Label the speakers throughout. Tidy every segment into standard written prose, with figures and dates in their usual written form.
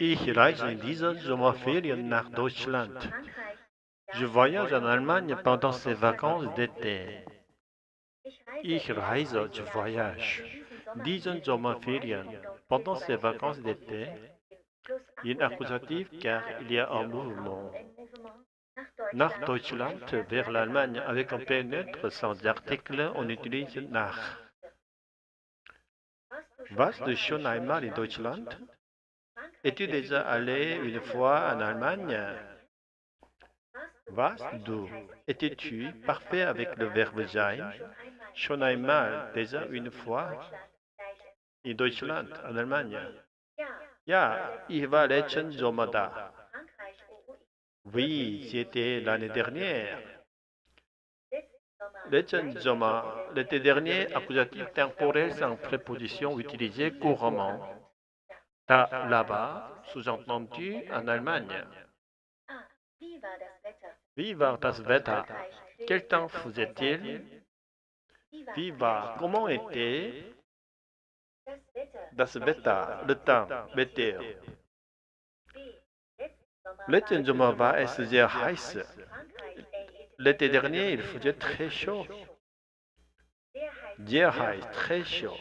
Speaker 1: Ich reise in diesen Sommerferien nach Deutschland. Je voyage en Allemagne pendant ces vacances d'été. Ich reise, je voyage. Diesen Sommerferien, pendant ces vacances d'été, in accusatif car il y a un mouvement. Nach Deutschland, vers l'Allemagne, avec un périmètre sans article, on utilise nach. Warst du schon einmal in Deutschland? Es-tu déjà allé une fois en Allemagne? Warst du? Étais-tu? Parfait avec le verbe sein. Schon einmal, déjà une fois. In Deutschland, en Allemagne. Ja, ich war letzten Sommer da. Oui, c'était l'année dernière. Letzten Sommer, l'été dernier, accusatif temporel sans préposition utilisé couramment. Da, là-bas, sous-entendu en Allemagne. Wie war das Wetter? Quel temps faisait-il? Wie war? Comment était das Wetter? Le temps, Wetter. Letzten Sommer war es sehr heiß. L'été dernier, il faisait très chaud. Sehr heiß, très chaud.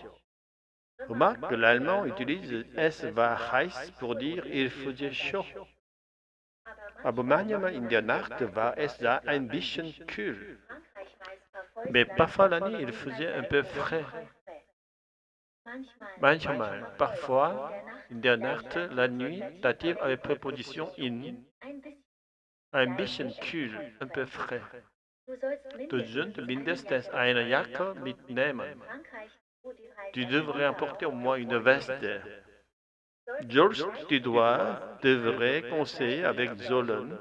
Speaker 1: Remarque que l'allemand utilise es war heiß pour dire il faisait chaud. Aber manchmal in der Nacht war es da ein bisschen kühl. Mais parfois la nuit, il faisait un peu frais. Manchmal, parfois, in der Nacht, la nuit, dative avec préposition in, ein bisschen kühl, un peu frais. Du sollst mindestens eine Jacke mitnehmen. Tu devrais emporter au moins une veste. George, tu dois, devrais, conseiller avec sollen.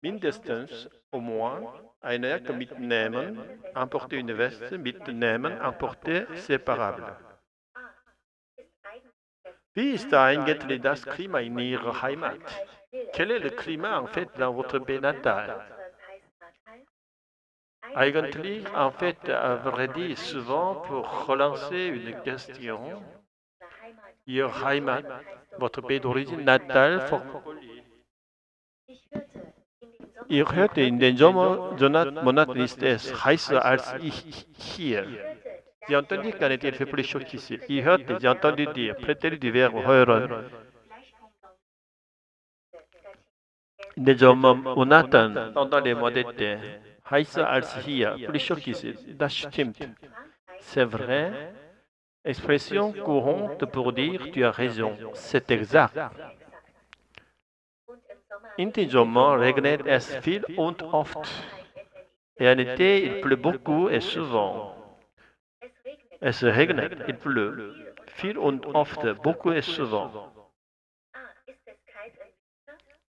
Speaker 1: Mindestens, au moins, eine Jacke mitnehmen, emporter une veste, mitnehmen, emporter, séparable. Wie ist eigentlich das Klima in Ihrer Heimat? Quel est le climat en fait dans votre pays natal? Eigentlich, en fait, à vrai dire, souvent pour relancer une question, Ihr Heimat, votre pays d'origine natale, ihr hörte in den Sommermonaten ist es heißer als ich hier. J'ai entendu qu'en été il fait plus chaud qu'ici. Ich hörte, j'ai entendu dire, prêtez du verbe hören. In den Sommermonaten, pendant les mois d'été, heißer als hier, plus chaud qu'ici. Das stimmt. C'est vrai. Expression courante pour dire tu as raison. C'est exact. In den Sommer regnet es viel und oft. Et en été, il pleut beaucoup et souvent. Es regnet, il pleut. Viel und oft, beaucoup et souvent.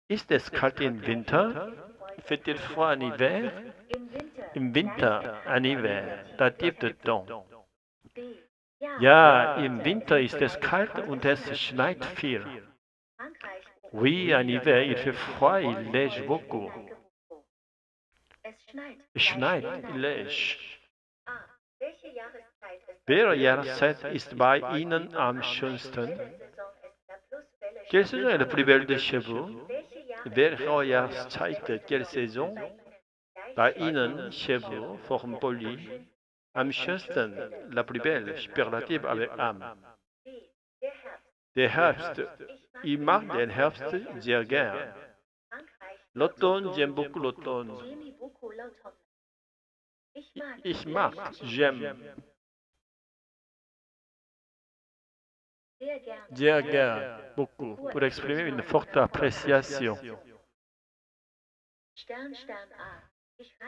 Speaker 1: Ist es kalt im Winter? Fait-il froid en hiver? Im Winter, en hiver, dativ de temps. Ja, im Winter ist es kalt und es schneit viel. Oui, en hiver, il fait froid et il neige beaucoup. Es schneit, il neige. Welche Jahreszeit ist bei Ihnen am schönsten? Quelle saison est la plus belle de chez vous? Welche Jahreszeit, quelle saison? Bei Ihnen, chez vous, forme polie. Am schönsten, la plus belle, superlative avec am. Der Herbst. Ich mag den Herbst sehr gern. L'automne, j'aime beaucoup l'automne. Ich mag, j'aime. Sehr gern, beaucoup, pour exprimer une forte appréciation.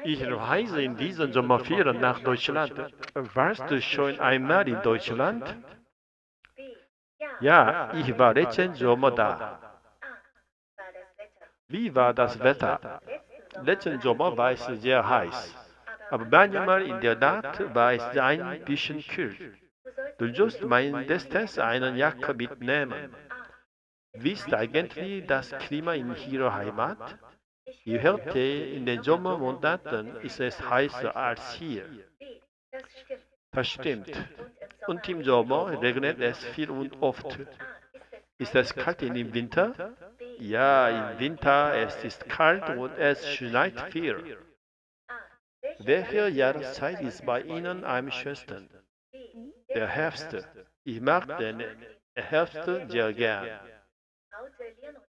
Speaker 1: Ich reise in diesen Sommerferien nach Deutschland. Warst du schon einmal in Deutschland? Ja, ich war letzten Sommer da. Wie war das Wetter? Letzten Sommer war es sehr heiß. Aber manchmal in der Nacht war es ein bisschen kühl. Du sollst mindestens eine Jacke mitnehmen. Wie ist eigentlich das Klima in Ihrer Heimat? Ich hörte, in den Sommermonaten ist es heißer als hier. Das stimmt. Und im Sommer regnet es viel und oft. Ist es kalt im Winter? Ja, im Winter es ist kalt und es schneit viel. Welche Jahreszeit ist bei Ihnen am schönsten? Der Herbst. Ich mag den Herbst sehr gern.